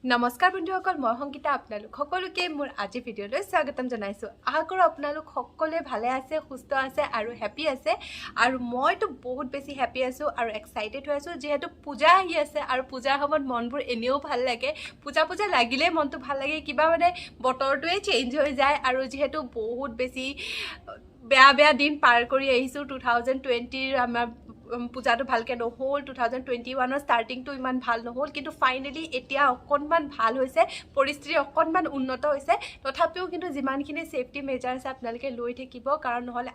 নমস্কাৰ বন্ধুসকল মই সংগীতা আপোনালোক সকলোকে মোৰ আজি ভিডিঅ'লৈ স্বাগতম জনাইছো আশা কৰো আপোনালোক সকলোৱে ভালে আছে সুস্থ আছে আৰু হ্যাপি আছে আৰু মইতো বহুত বেছি হ্যাপি আছো আৰু এক্সাইটেড হৈ আছো যেহেতু পূজা আহি আছে আৰু পূজাৰ সময়ত মনবোৰ এনেও ভাল লাগে পূজা লাগিলে মনটো ভাল লাগে কিবা মানে বতৰটোৱে চেঞ্জ হৈ যায় আৰু যেহেতু বহুত বেছি বেয়া দিন পাৰ কৰি আহিছো 2020 আমাৰ পূজাটো ভালকে নহল 2021 ৰ ষ্টাৰ্টিংটো ইমান ভাল নহল কিন্তু ফাইনালি এতিয়া অকনমান ভাল হৈছে পৰিস্থিতি অকনমান উন্নত হৈছে তথাপিও কিন্তু যিমানখিনি সেফটি মেজাৰ্স আপোনালোকে লৈ থাকিব কাৰণ নহলে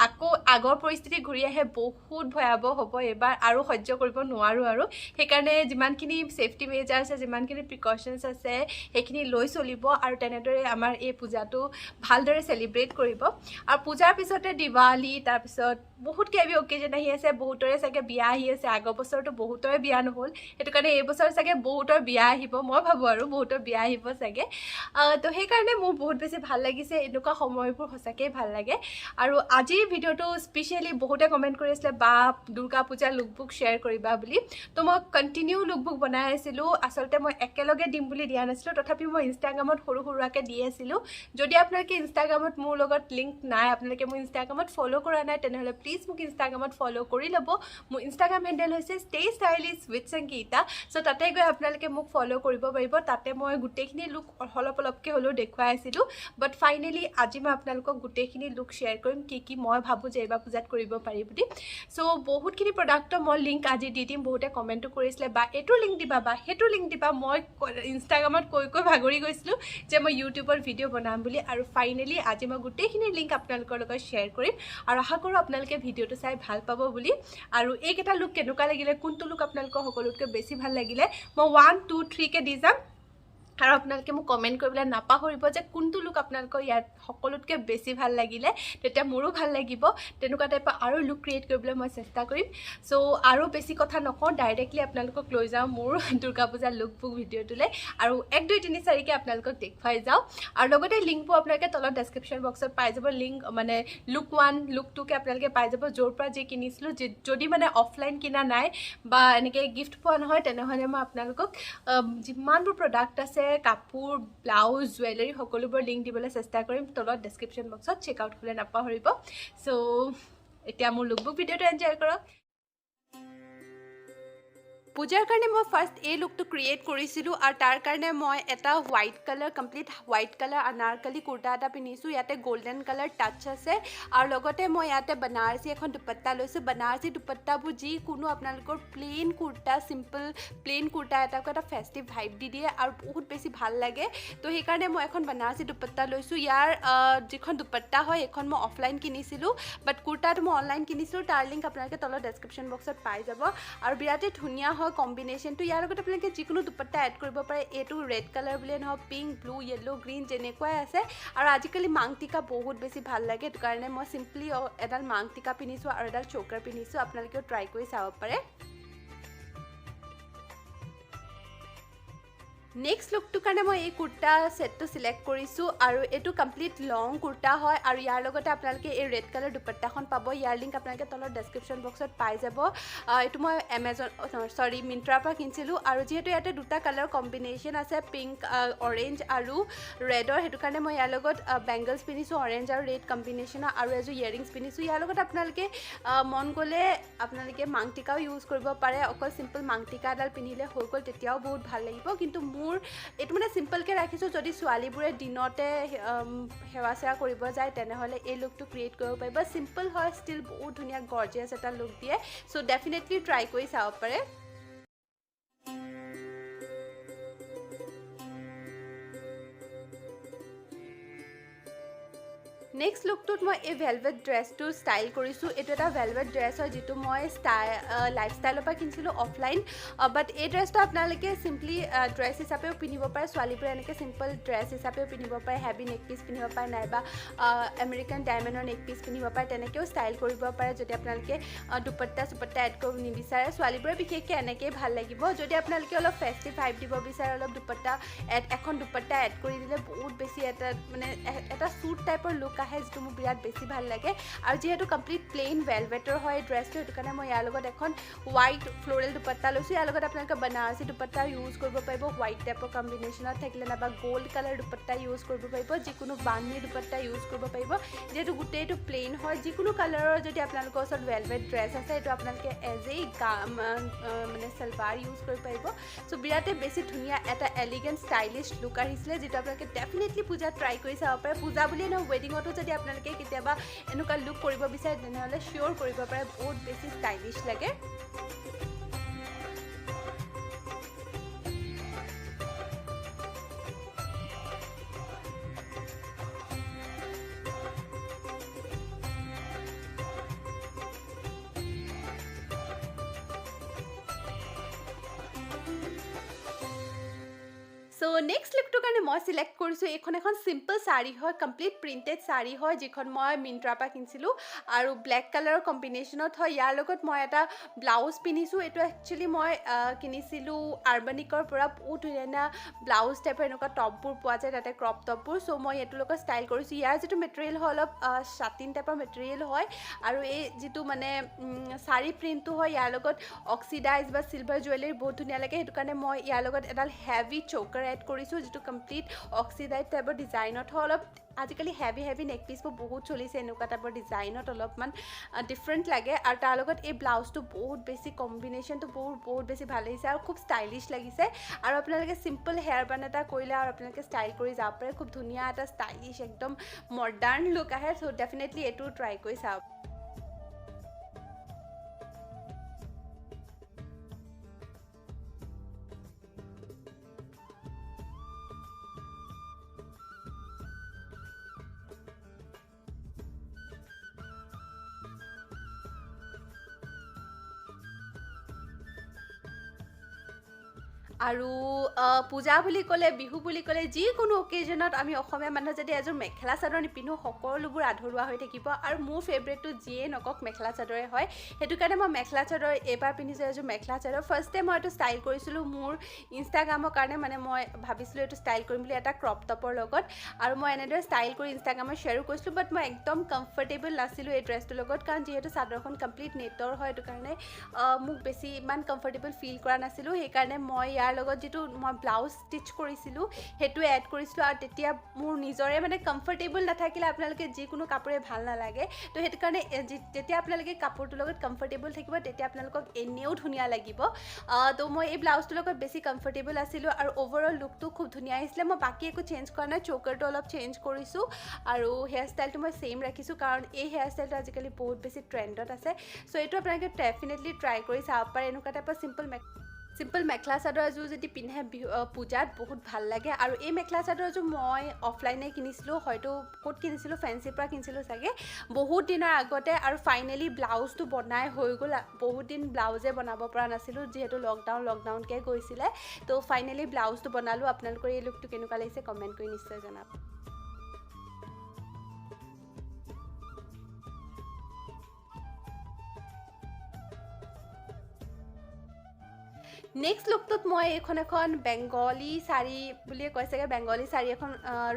আকৌ আগৰ পৰিস্থিতি ঘূৰি আহে বহুত ভয়াবহ হ'ব এবাৰ আৰু সহ্য কৰিব নোৱাৰো আৰু সেইকাৰণে যিমানখিনি সেফটি মেজাৰ্স আছে যিমানখিনি প্ৰিকশনছ আছে সেইখিনি লৈ চলিব আৰু তেনেদৰে আমাৰ এই পূজাটো ভালদৰে সেলিব্ৰেট কৰিব আৰু পূজাৰ পিছতে দিৱালী তাৰ পিছত বহুত কেবি অকেজন আহি আছে বহুতৰে সাগে বিয়া আহি আছে আগৰ বছৰটো বহুতৰে বিয়া নহল এটো কাৰণে এই বছৰ সাগে বহুতৰ বিয়া আহিব মই ভাবো আৰু বহুতৰ বিয়া আহিব সাগে তো সেই কাৰণে মোৰ বহুত বেছি ভাল লাগিছে এনেকুৱা সময়বোৰ হসাকে ভাল লাগে আৰু আজি ভিডিওটো স্পেশালি বহুতে কমেন্ট কৰি আছিল বা দুৰ্গা পূজা লুকবুক শেয়াৰ কৰিবা বুলি তো মই কন্টিনিউ লুকবুক বনাই আছিলো আসলতে মই একেলগে দিম বুলি দিয়া নাছিলো তথাপি মই ইনষ্টাগ্ৰামত সৰুকে দি আছিলো যদি আপোনালোকে ইনষ্টাগ্ৰামত মোৰ লগত লিংক নাই আপোনালোকে মোৰ ইনষ্টাগ্ৰামত ফলো কৰা নাই তেনেহলে প্লিজ মোক ইনষ্টাগ্ৰামত ফলো কৰি লব মোৰ ইনষ্টাগ্ৰাম হ্যান্ডেল হৈছে stay stylish with sangeeta so তাতে গৈ আপোনালোকে মোক ফলো কৰিব পাৰিব তাতে মই গুটেখিনি লুক অলপকে হলো দেখুৱাই আছিলো বাট ফাইনালি আজি মই আপোনালোকক গুটেখিনি লুক শেয়াৰ কৰিম কি মই ভাবো যে এবা পূজাত কৰিব পাৰি বুলি সো বহুতখিনি প্ৰডাক্ট মই লিংক আজি দি দিম বহুতে কমেন্টও কৰিছিল বা এটো লিংক দিবা বা হেটো লিংক দিবা মই ইনষ্টাগ্ৰামত কৈ ভাগৰি গৈছিলো যে মই ইউটিউবৰ ভিডিও বনাম বুলি আৰু ফাইনালি আজি মই গুটেখিনি লিংক আপোনালোকৰ লগত শেয়াৰ কৰিম আৰু আশা কৰো আপোনালোকে ভিডিওটো চাই ভাল পাব বুলি আৰু এইকেটা লুক কেনেকুৱা লাগিলে কোনটো লুক আপোনালোকৰ সকলোতকৈ বেছি ভাল লাগিলে মই 1 2 3 কে দি যাম আৰু আপোনালোকে মোক কমেন্ট কৰিবলৈ নাপাহৰিব যে কোনটো লুক আপোনালোকৰ ইয়াত সকলোতকৈ বেছি ভাল লাগিলে তেতিয়া মোৰো ভাল লাগিব তেনেকুৱা টাইপৰ আৰু লুক ক্ৰিয়েট কৰিবলৈ মই চেষ্টা কৰিম সো আৰু বেছি কথা নকওঁ ডাইৰেক্টলি আপোনালোকক লৈ যাওঁ মোৰ দুৰ্গা পূজা লুকবুক ভিডিওটোলৈ আৰু 1 2 3 4 কে আপোনালোকক দেখুৱাই যাওঁ আৰু লগতে লিংকটো আপোনালোকে তলত ডেসক্ৰিপচন বক্সত পাই যাব লিংক মানে লুক 1 লুক 2 কে আপোনালোকে পাই যাব য'ৰ পৰা যি কিনিছিলো যদি মানে অফলাইন কিনা নাই বা এনেকৈ গিফট পোৱা নহয় তেনেহলে মই আপোনালোকক যিমানবোৰ প্ৰডাক্ট আছে কাপোৰ ব্লাউজ জুৱেলাৰী সকলোবোৰ লিংক দিবলৈ চেষ্টা কৰিম তলত ডেসক্ৰিপচন বক্সত চেক আউট কৰিবলৈ নাপাহৰিব সো এতিয়া মোৰ লুকবুক ভিডিওটো এনজয় কৰক পূজাৰ কাৰণে মই ফাৰ্স্ট এই লুকটো ক্ৰিয়েট কৰিছিলো আৰু তাৰ কাৰণে মই এটা white colour complete white colour anarkali kurta এটা পিনিছো ইয়াতে গোল্ডেন কালাৰ টাচ আছে আৰু লগতে মই ইয়াতে বনাৰসী এখন দুপট্টা লৈছো বনাৰসী দুপট্টাবোৰ যি কোনো আপোনালোকৰ plain kurta simple plain kurta এটা ফেষ্টিভ ভাইব দি দিয়ে আৰু বহুত বেছি ভাল লাগে তো সেই কাৰণে মই এখন বনাৰসী দুপট্টা লৈছো ইয়াৰ যিখন দুপট্টা হয় এখন মই অফলাইন কিনিছিলো বাট কুৰ্তাটো মই অনলাইন কিনিছিলো তাৰ লিংক আপোনালোকে তলত ডেসক্ৰিপচন বক্সত পাই যাব আৰু বিৰাটে ধুনীয়া কম্বিনেশনটো ইয়াৰ লগত আপোনালোকে যিকোনো দুপট্টা এড কৰিব পাৰে এটো ৰেড কালাৰ বুলিয়ে নহয় পিংক ব্লু য়েলো গ্ৰীন যেনেকুৱাই আছে আৰু আজিকালি মাংটিকা বহুত বেছি ভাল লাগে এটো কাৰণে মই সিম্পলি এডাল মাংটিকা পিনিছো আৰু এডাল চোকাৰ পিনিছো আপোনালোকেও ট্ৰাই কৰি চাব পাৰে নেক্সট লুকটো কাৰণে মই এই কুৰ্তা সেটটো সিলেক্ট কৰিছো আৰু এটো কমপ্লিট লং কুৰ্তা হয় আৰু ইয়াৰ লগতে আপোনালোকে এই ৰেড কালাৰ দুপট্টাখন পাব ইয়াৰ লিংক আপোনালোকে তলত ডেসক্ৰিপচন বক্সত পাই যাব এটো মই মিন্ত্ৰাৰ পৰা কিনিছিলো আৰু যেহেতু ইয়াতে দুটা কালাৰ কম্বিনেশন আছে পিংক অৰেঞ্জ আৰু ৰেডৰ হেতু কাৰণে মই ইয়াৰ লগত বেংগলছ পিনিছো অৰেঞ্জ আৰু ৰেড কম্বিনেশনৰ আৰু এজো ইয়াৰিংছ পিনিছো ইয়াৰ লগত আপোনালোকে মন গলে আপোনালোকে মাংটিকাও ইউজ কৰিব পাৰে অকল সিম্পল মাংটিকা এডাল পিনিলে হৈ গল তেতিয়াও বহুত ভাল লাগিব কিন্তু এটো মানে সিম্পল কে ৰাখিছো যদি ছোৱালীবোৰে দিনতে হেৱা সেৱা কৰিব যায় তেনেহলে এই লুকটো ক্ৰিয়েট কৰিব পাৰিব সিম্পল হয় ষ্টিল বহুত ধুনীয়া গৰ্জিয়াছ এটা লুক দিয়ে সো ডেফিনেটলি ট্ৰাই কৰি চাব পাৰে নেক্সট লুকটোত মই এই ভেলভেট ড্ৰেছটো ষ্টাইল কৰিছো এটো এটা ভেলভেট ড্ৰেছ হয় যেটো মই লাইফষ্টাইলৰ পৰা কিনিছিলো অফলাইন বাট এই ড্ৰেছটো আপোনালোকে সিম্পলি ড্ৰেছ হিচাপেও পিন্ধিব পাৰে ছোৱালীবোৰে এনেকৈ সিম্পল ড্ৰেছ হিচাপেও পিন্ধিব পাৰে হেভি নেক পিচ পিন্ধিব পাৰে নাইবা আমেৰিকান ডায়মণ্ডৰ নেক পিচ পিন্ধিব পাৰে তেনেকৈও ষ্টাইল কৰিব পাৰে যদি আপোনালোকে দুপট্টা এড কৰিব নিবিচাৰে ছোৱালীবোৰে বিশেষকৈ এনেকৈ ভাল লাগিব যদি আপোনালোকে অলপ ফেষ্টিভ ভাইব দিব বিচাৰে অলপ এখন দুপট্টা এড কৰি দিলে বহুত বেছি এটা মানে এটা স্যুট টাইপৰ লুক আহে যিটো মোৰ বিৰাট বেছি ভাল লাগে আৰু যেহেতু কমপ্লিট প্লেইন ভেলভেটৰ হয় ড্ৰেছটো সেইটো কাৰণে মই ইয়াৰ লগত এখন হোৱাইট ফ্লোৰেল দুপাট্টা লৈছোঁ ইয়াৰ লগত আপোনালোকে বনাৰসী দুপাট্টা ইউজ কৰিব পাৰিব হোৱাইট টাইপৰ কম্বিনেশ্যনত থাকিলে নাইবা গ'ল্ড কালাৰ দুপাট্টা ইউজ কৰিব পাৰিব যিকোনো বান্ধি দুপাট্টা ইউজ কৰিব পাৰিব যেহেতু গোটেইটো প্লেইন হয় যিকোনো কালাৰৰ যদি আপোনালোকৰ ওচৰত ভেলভেট ড্ৰেছ আছে এইটো আপোনালোকে এজ এ মানে সালৱাৰ ইউজ কৰিব পাৰিব চ' বিৰাটেই বেছি ধুনীয়া এটা এলিগেণ্ট ষ্টাইলিছ লুক আহিছিলে যিটো আপোনালোকে ডেফিনেটলি পূজাত ট্ৰাই কৰি চাব পাৰে পূজা বুলিয়ে নহয় ৱেডিঙতো যদি আপোনালোকে কেতিয়াবা এনেকুৱা লুক কৰিব বিচাৰে তেনেহ'লে চিয়'ৰ কৰিব পাৰে বহুত বেছি ষ্টাইলিছ লাগে সো নেক্সট লুকটোৰ কাৰণে মই সিলেক্ট কৰিছোঁ এইখন এখন সিম্পল শাড়ী হয় কমপ্লিট প্ৰিণ্টেড শাড়ী হয় যিখন মই মিন্ত্ৰাৰ পৰা কিনিছিলোঁ আৰু ব্লেক কালাৰৰ কম্বিনেশ্যনত হয় ইয়াৰ লগত মই এটা ব্লাউজ পিন্ধিছোঁ এইটো একচুৱেলি মই কিনিছিলোঁ আৰ্বানিকৰ পৰা বহুত ধুনীয়া ব্লাউজ টাইপৰ এনেকুৱা টপবোৰ পোৱা যায় তাতে ক্ৰপ টপবোৰ চ' মই এইটোৰ লগত ষ্টাইল কৰিছোঁ ইয়াৰ যিটো মেটেৰিয়েল হয় অলপ চাটিন টাইপৰ মেটেৰিয়েল হয় আৰু এই যিটো মানে শাড়ী প্ৰিণ্টটো হয় ইয়াৰ লগত অক্সিডাইজ বা চিলভাৰ জুৱেলাৰী বহুত ধুনীয়া লাগে সেইটো কাৰণে মই ইয়াৰ লগত এডাল হেভি চৌকাৰ এড কৰিছোঁ যিটো কমপ্লিট অক্সিডাইজ টাইপৰ ডিজাইনত হয় অলপ আজিকালি হেভি নেক পিচবোৰ বহুত চলিছে এনেকুৱা টাইপৰ ডিজাইনত অলপমান ডিফাৰেণ্ট লাগে আৰু তাৰ লগত এই ব্লাউজটো বহুত বেছি কম্বিনেশ্যনটো বহুত বেছি ভাল লাগিছে আৰু খুব ষ্টাইলিছ লাগিছে আৰু আপোনালোকে চিম্পল হেয়াৰ বান এটা কৰিলে আৰু আপোনালোকে ষ্টাইল কৰি যাব পাৰে খুব ধুনীয়া এটা ষ্টাইলিছ একদম মডাৰ্ণ লুক আহে চ' ডেফিনেটলি এইটো ট্ৰাই কৰি চাওক আৰু পূজা বুলি ক'লে বিহু বুলি ক'লে যিকোনো অকেজনত আমি অসমীয়া মানুহ যদি এযোৰ মেখেলা চাদৰ নিপিন্ধো সকলোবোৰ আধৰুৱা হৈ থাকিব আৰু মোৰ ফেভৰেটটো যিয়ে নকওক মেখেলা চাদৰে হয় সেইটো কাৰণে মই মেখেলা চাদৰ এইবাৰ পিন্ধিছোঁ এযোৰ মেখেলা চাদৰ ফাৰ্ষ্টে মই এইটো ষ্টাইল কৰিছিলোঁ মোৰ ইনষ্টাগ্ৰামৰ কাৰণে মানে মই ভাবিছিলোঁ এইটো ষ্টাইল কৰিম বুলি এটা ক্ৰপ টপৰ লগত আৰু মই এনেদৰে ষ্টাইল কৰি ইনষ্টাগ্ৰামত শ্বেয়াৰো কৰিছিলোঁ বাট মই একদম কমফৰ্টেবল নাছিলোঁ এই ড্ৰেছটোৰ লগত কাৰণ যিহেতু চাদৰখন কমপ্লিট নেটৰ হয় সেইটো কাৰণে মোক বেছি ইমান কমফৰ্টেবল ফিল কৰা নাছিলোঁ সেইকাৰণে মই ইয়াৰ লগত যিটো মই ব্লাউজ ষ্টিচ কৰিছিলোঁ সেইটো এড কৰিছিলোঁ আৰু তেতিয়া মোৰ নিজৰে মানে কমফৰ্টেবল নাথাকিলে আপোনালোকে যিকোনো কাপোৰে ভাল নালাগে তো সেইটো কাৰণে যেতিয়া আপোনালোকে কাপোৰটোৰ লগত কমফৰ্টেবল থাকিব তেতিয়া আপোনালোকক এনেও ধুনীয়া লাগিব তো মই এই ব্লাউজটোৰ লগত বেছি কমফৰ্টেবল আছিলোঁ আৰু অভাৰঅল লুকটো খুব ধুনীয়া আহিছিলে মই বাকী একো চেঞ্জ কৰা নাই চৌকাৰটো অলপ চেঞ্জ কৰিছোঁ আৰু হেয়াৰ ষ্টাইলটো মই ছেইম ৰাখিছোঁ কাৰণ এই হেয়াৰ ষ্টাইলটো আজিকালি বহুত বেছি ট্ৰেণ্ডত আছে চ' এইটো আপোনালোকে ডেফিনেটলি ট্ৰাই কৰি চাব পাৰে এনেকুৱা টাইপৰ চিম্পল মেখেলা চাদৰ এযোৰ যদি পিন্ধে পূজাত বহুত ভাল লাগে আৰু এই মেখেলা চাদৰ এযোৰ মই অফলাইনে কিনিছিলোঁ হয়তো ক'ত কিনিছিলোঁ ফেঞ্চিৰ পৰা কিনিছিলোঁ চাগে বহুত দিনৰ আগতে আৰু ফাইনেলি ব্লাউজটো বনাই হৈ গ'ল বহুত দিন ব্লাউজে বনাব পৰা নাছিলোঁ যিহেতু লকডাউনকৈ গৈছিলে তো ফাইনেলি ব্লাউজটো বনালোঁ আপোনালোকৰ এই লুকটো কেনেকুৱা লাগিছে কমেণ্ট কৰি নিশ্চয় জনাব নেক্সট লুকটোত মই এখন বেংগলী শাড়ী বুলিয়ে কয় চাগে বেংগলী শাড়ী এখন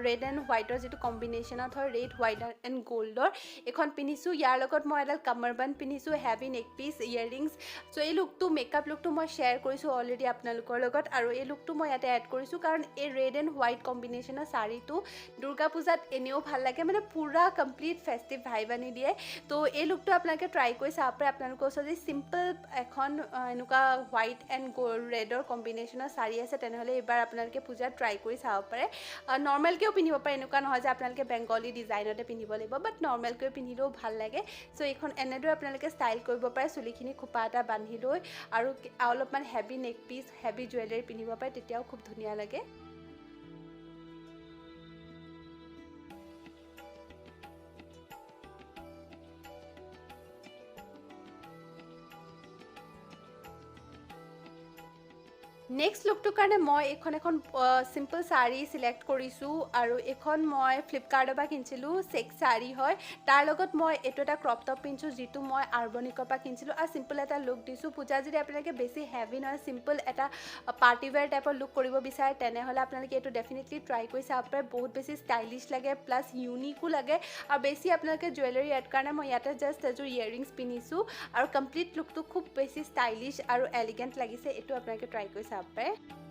ৰেড এণ্ড হোৱাইটৰ যিটো কম্বিনেশ্যনত হয় ৰেড হোৱাইট এণ্ড গ'ল্ডৰ এখন পিন্ধিছোঁ ইয়াৰ লগত মই এডাল কামাৰবান পিন্ধিছোঁ হেভি নেক পিচ ইয়েৰিংছ চ' এই লুকটো মেকআপ লুকটো মই শ্বেয়াৰ কৰিছোঁ অলৰেডি আপোনালোকৰ লগত আৰু এই লুকটো মই ইয়াতে এড কৰিছোঁ কাৰণ এই ৰেড এণ্ড হোৱাইট কম্বিনেশ্যনৰ শাড়ীটো দুৰ্গা পূজাত এনেও ভাল লাগে মানে পূৰা কমপ্লিট ফেষ্টিভ ভাইব আনি দিয়ে তো এই লুকটো আপোনালোকে ট্ৰাই কৰি চাব পাৰে আপোনালোকৰ ওচৰত যদি চিম্পল এখন এনেকুৱা হোৱাইট এণ্ড ৰেডৰ কম্বিনেশ্যনৰ শাড়ী আছে তেনেহ'লে এইবাৰ আপোনালোকে পূজাত ট্ৰাই কৰি চাব পাৰে নৰ্মেলকৈও পিন্ধিব পাৰে এনেকুৱা নহয় যে আপোনালোকে বেংগলী ডিজাইনতে পিন্ধিব লাগিব বাট নৰ্মেলকৈ পিন্ধিলেও ভাল লাগে চ' এইখন এনেদৰে আপোনালোকে ষ্টাইল কৰিব পাৰে চুলিখিনি খোপা এটা বান্ধি লৈ আৰু অলপমান হেভি নেক পিচ হেভি জুৱেলাৰী পিন্ধিব পাৰে তেতিয়াও খুব ধুনীয়া লাগে নেক্সট লুকটোৰ কাৰণে মই এখন চিম্পল শাড়ী সিলেক্ট কৰিছোঁ আৰু এখন মই ফ্লিপকাৰ্টৰ পৰা কিনিছিলোঁ চেক শাড়ী হয় তাৰ লগত মই এইটো এটা ক্ৰপ টপ পিন্ধিছোঁ যিটো মই আৰ্বনিকৰ পৰা কিনিছিলোঁ আৰু চিম্পল এটা লুক দিছোঁ পূজা যদি আপোনালোকে বেছি হেভি নহয় চিম্পল এটা পাৰ্টি ওৱেৰ টাইপৰ লুক কৰিব বিচাৰে তেনেহ'লে আপোনালোকে এইটো ডেফিনেটলি ট্ৰাই কৰি চাব পাৰে বহুত বেছি ষ্টাইলিছ লাগে প্লাছ ইউনিকো লাগে আৰু বেছি আপোনালোকে জুৱেলাৰী এড কাৰণে মই ইয়াতে জাষ্ট এযোৰ ইয়েৰিংছ পিন্ধিছোঁ আৰু কমপ্লিট লুকটো খুব বেছি ষ্টাইলিছ আৰু এলিগেণ্ট লাগিছে এইটো আপোনালোকে ট্ৰাই কৰি চাব পাৰে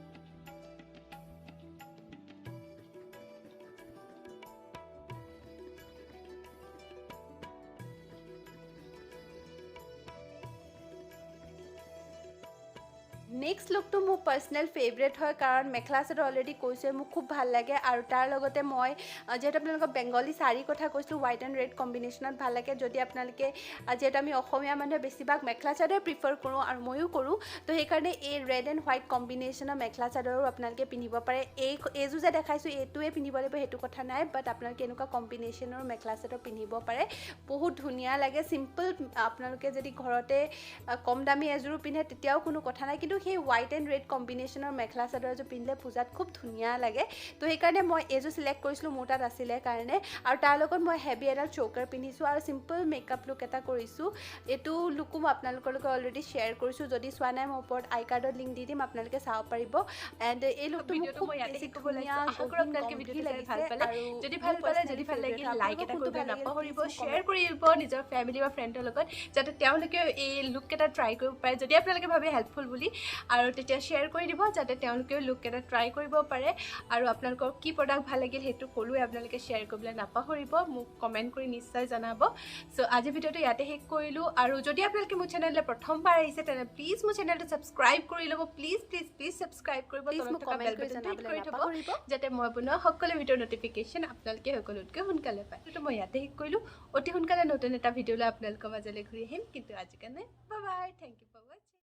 নেক্সট লুকটো মোৰ পাৰ্চনেল ফেভৰেট হয় কাৰণ মেখেলা চাদৰ অলৰেডি কৈছোঁ মোক খুব ভাল লাগে আৰু তাৰ লগতে মই যিহেতু আপোনালোকক বেংগলী শাড়ীৰ কথা কৈছিলোঁ হোৱাইট এণ্ড ৰেড কম্বিনেশ্যনত ভাল লাগে যদি আপোনালোকে যিহেতু আমি অসমীয়া মানুহে বেছিভাগ মেখেলা চাদৰ প্ৰিফাৰ কৰোঁ আৰু ময়ো কৰোঁ তো সেইকাৰণে এই ৰেড এণ্ড হোৱাইট কম্বিনেশ্যনৰ মেখেলা চাদৰো আপোনালোকে পিন্ধিব পাৰে এইযোৰ যে দেখাইছোঁ এইটোৱে পিন্ধিব লাগিব সেইটো কথা নাই বাট আপোনালোকে এনেকুৱা কম্বিনেশ্যনৰ মেখেলা চাদৰ পিন্ধিব পাৰে বহুত ধুনীয়া লাগে চিম্পল আপোনালোকে যদি ঘৰতে কম দামী এযোৰো পিন্ধে তেতিয়াও কোনো কথা নাই কিন্তু সেই white and red কম্বিনেশ্যনৰ mekhela chador এযোৰ পিন্ধিলে পূজাত খুব ধুনীয়া লাগে তো সেইকাৰণে মই এইযোৰ চিলেক্ট কৰিছিলোঁ মোৰ তাত আছিলে কাৰণে আৰু তাৰ লগত মই হেভি এডাল চৌকাৰ পিন্ধিছোঁ আৰু চিম্পল মেকআপ লুক এটা কৰিছোঁ এইটো লুকো মই আপোনালোকৰ লগত অলৰেডি শ্বেয়াৰ কৰিছোঁ যদি চোৱা নাই মই ওপৰত আই কাৰ্ডত লিংক দি দিম আপোনালোকে চাব পাৰিব এণ্ড এই লুকটো মই ইয়াতে শিকিব লাগিছে আশা কৰোঁ আপোনালোকে ভিডিঅ'টো ভাল পালে যদি ভাল লাগিল লাইক এটা কৰিব নাপাহৰিব শ্বেয়াৰ কৰিব নিজৰ ফেমিলি বা ফ্ৰেণ্ডৰ লগত যাতে তেওঁলোকে এই লুক এটা ট্ৰাই কৰিব পাৰে যদি আপোনালোকে ভাবে হেল্পফুল বুলি আৰু তেতিয়া শ্বেয়াৰ কৰি দিব যাতে তেওঁলোকেও লুক এটা ট্ৰাই কৰিব পাৰে আৰু আপোনালোকৰ কি প্ৰডাক্ট ভাল লাগিল সেইটো ক'লোৱে আপোনালোকে শ্বেয়াৰ কৰিবলৈ নাপাহৰিব মোক কমেণ্ট কৰি নিশ্চয় জনাব চ' আজি ভিডিঅ'টো ইয়াতে শেষ কৰিলোঁ আৰু যদি আপোনালোকে মোৰ চেনেললৈ প্ৰথমবাৰ আহিছে তেনে প্লিজ মোৰ চেনেলটো ছাবস্ক্ৰাইব কৰি ল'ব প্লিজ ছাবস্ক্ৰাইব কৰিব যাতে মই বনোৱা সকলো ভিডিঅ'ৰ নটিফিকেশ্যন আপোনালোকে সকলোতকৈ সোনকালে পায় সেইটো মই ইয়াতে শেষ কৰিলোঁ অতি সোনকালে নতুন এটা ভিডিঅ'লৈ আপোনালোকৰ মাজলৈ ঘূৰি আহিম কিন্তু আজিৰ কাৰণে বাই বাই থেংক ইউ